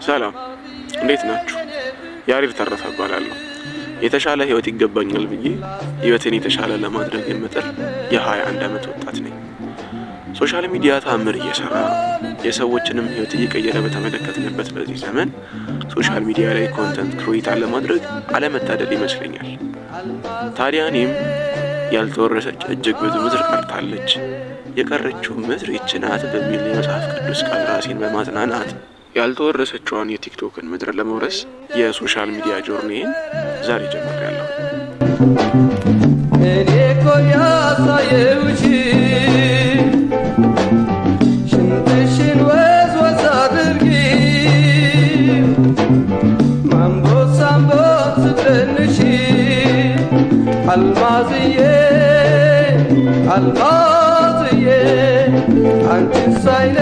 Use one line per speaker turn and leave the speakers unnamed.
ሰላም እንዴት ናችሁ? ያሬድ ተረፈ እባላለሁ። የተሻለ ህይወት ይገባኛል ብዬ ህይወቴን የተሻለ ለማድረግ የምጥር የ21 ዓመት ወጣት ነኝ። ሶሻል ሚዲያ ታምር እየሰራ የሰዎችንም ህይወት እየቀየረ በተመለከትንበት በዚህ ዘመን ሶሻል ሚዲያ ላይ ኮንተንት ክሬት ለማድረግ አለመታደል ይመስለኛል። ታዲያ እኔም ያልተወረሰች እጅግ ብዙ ምድር ቀርታለች፣ የቀረችው ምድር ይህች ናት በሚል የመጽሐፍ ቅዱስ ቃል ራሴን በማጽናናት ያልተወረሰችዋን የቲክቶክን ምድር ለመውረስ የሶሻል ሚዲያ ጆርኒዬን ዛሬ ጀምሬያለሁ። እኔ እኮ ያሳየሁሽ ሽንትሽን ወዝወዝ አድርጊ ማንቦስ አንቦስ ስትንሺ አልማዝዬ አልማዝዬ አንቺስ አይነ